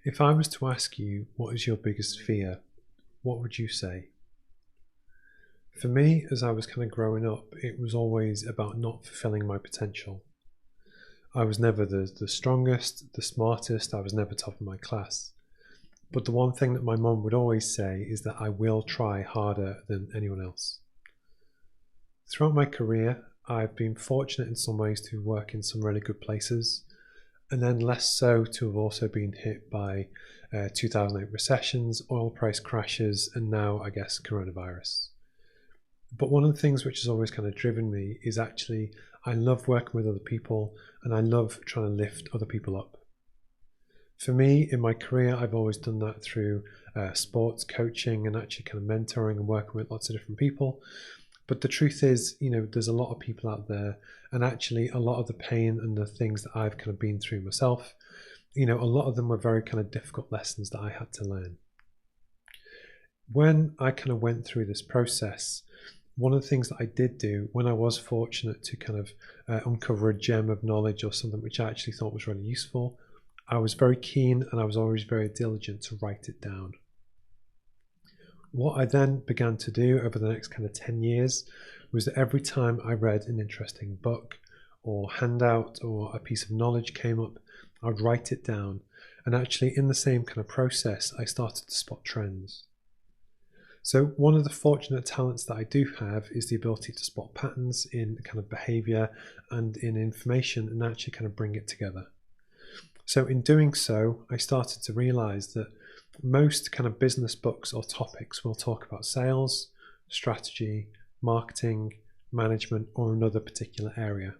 If I was to ask you what is your biggest fear, what would you say? For me, as I was kind of growing up, it was always about not fulfilling my potential. I was never the strongest, the smartest, I was never top of my class. But the one thing that my mum would always say is that I will try harder than anyone else. Throughout my career, I've been fortunate in some ways to work in some really good places, and then less so to have also been hit by 2008 recessions, oil price crashes, and now, I guess, coronavirus. But one of the things which has always kind of driven me is actually I love working with other people and I love trying to lift other people up. For me, in my career, I've always done that through sports coaching and actually kind of mentoring and working with lots of different people. But the truth is, there's a lot of people out there, and actually a lot of the pain and the things that I've kind of been through myself, a lot of them were very kind of difficult lessons that I had to learn. When I kind of went through this process, one of the things that I did do when I was fortunate to kind of uncover a gem of knowledge or something which I actually thought was really useful, I was very keen and I was always very diligent to write it down. What I then began to do over the next kind of 10 years was that every time I read an interesting book or handout or a piece of knowledge came up, I'd write it down. And actually in the same kind of process, I started to spot trends. So one of the fortunate talents that I do have is the ability to spot patterns in kind of behavior and in information and actually kind of bring it together. So in doing so, I started to realize that most kind of business books or topics will talk about sales, strategy, marketing, management, or another particular area.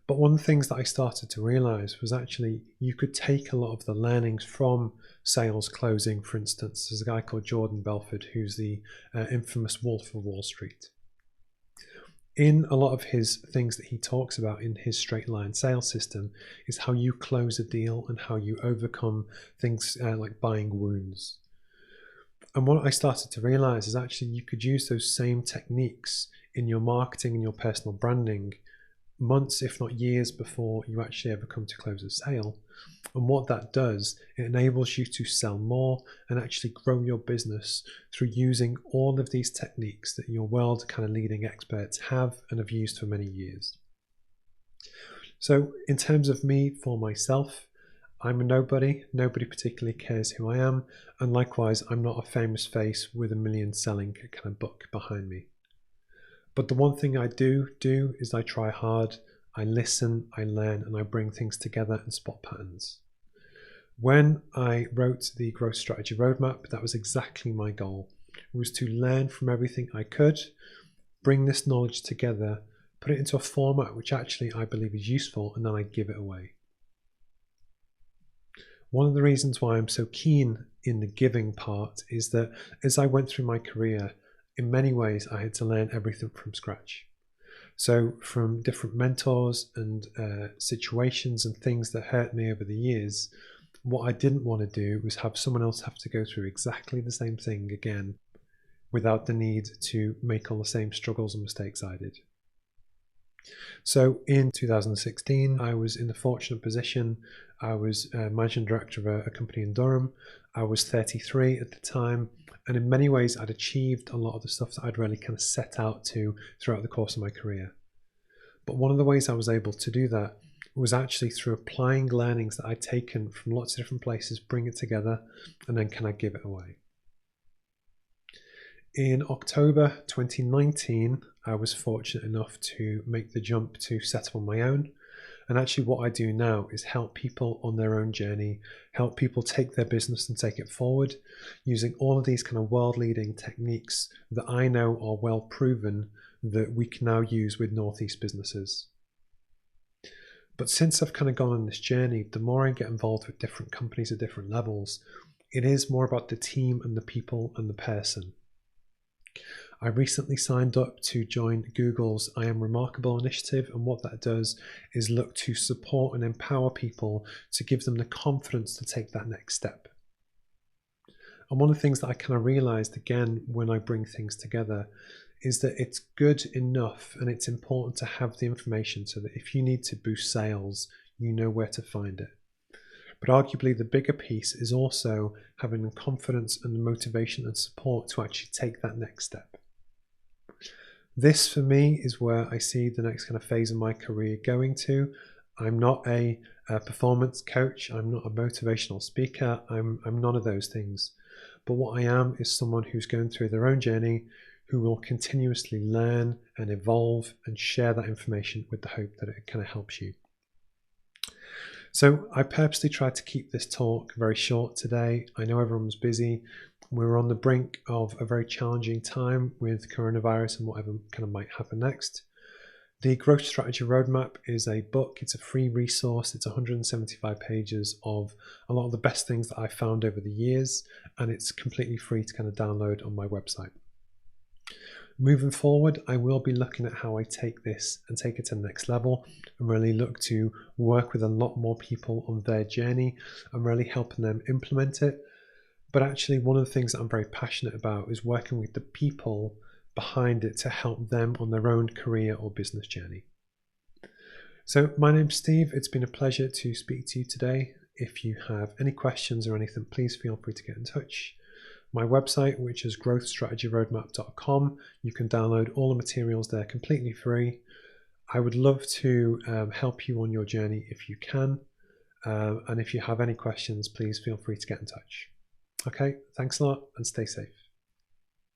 But one of the things that I started to realize was actually you could take a lot of the learnings from sales closing, for instance. There's a guy called Jordan Belford who's the infamous Wolf of Wall Street. In a lot of his things that he talks about in his straight line sales system is how you close a deal and how you overcome things like buying wounds. And what I started to realize is actually you could use those same techniques in your marketing and your personal branding months, if not years, before you actually ever come to close a sale. And what that does, it enables you to sell more and actually grow your business through using all of these techniques that your world kind of leading experts have and have used for many years. So in terms of me, for myself, I'm a nobody. Nobody particularly cares who I am. And likewise, I'm not a famous face with a million selling kind of book behind me. But the one thing I do is I try hard, I listen, I learn, and I bring things together and spot patterns. When I wrote the growth strategy roadmap, that was exactly my goal. It was to learn from everything I could, bring this knowledge together, put it into a format which actually I believe is useful, and then I give it away. One of the reasons why I'm so keen in the giving part is that as I went through my career, in many ways, I had to learn everything from scratch. So from different mentors and situations and things that hurt me over the years, what I didn't want to do was have someone else have to go through exactly the same thing again without the need to make all the same struggles and mistakes I did. So in 2016, I was in the fortunate position. I was managing director of a company in Durham. I was 33 at the time. And in many ways, I'd achieved a lot of the stuff that I'd really kind of set out to throughout the course of my career. But one of the ways I was able to do that was actually through applying learnings that I'd taken from lots of different places, bring it together, and then can I give it away. In October 2019, I was fortunate enough to make the jump to set up on my own. And actually what I do now is help people on their own journey, help people take their business and take it forward using all of these kind of world-leading techniques that I know are well proven that we can now use with Northeast businesses. But since I've kind of gone on this journey, the more I get involved with different companies at different levels, it is more about the team and the people and the person. I recently signed up to join Google's I Am Remarkable initiative, and what that does is look to support and empower people to give them the confidence to take that next step. And one of the things that I kind of realized again when I bring things together is that it's good enough and it's important to have the information so that if you need to boost sales, you know where to find it. But arguably the bigger piece is also having the confidence and the motivation and support to actually take that next step. This for me is where I see the next kind of phase of my career going to. I'm not a performance coach. I'm not a motivational speaker. I'm none of those things. But what I am is someone who's going through their own journey, who will continuously learn and evolve and share that information with the hope that it kind of helps you. So I purposely tried to keep this talk very short today. I know everyone's busy. We're on the brink of a very challenging time with coronavirus and whatever kind of might happen next. The Growth Strategy Roadmap is a book. It's a free resource. It's 175 pages of a lot of the best things that I've found over the years, and it's completely free to kind of download on my website. Moving forward, I will be looking at how I take this and take it to the next level and really look to work with a lot more people on their journey and really helping them implement it. But actually, one of the things that I'm very passionate about is working with the people behind it to help them on their own career or business journey. So my name's Steve. It's been a pleasure to speak to you today. If you have any questions or anything, please feel free to get in touch. My website, which is growthstrategyroadmap.com, you can download all the materials there completely free. I would love to help you on your journey if you can. And if you have any questions, please feel free to get in touch. Okay, thanks a lot and stay safe.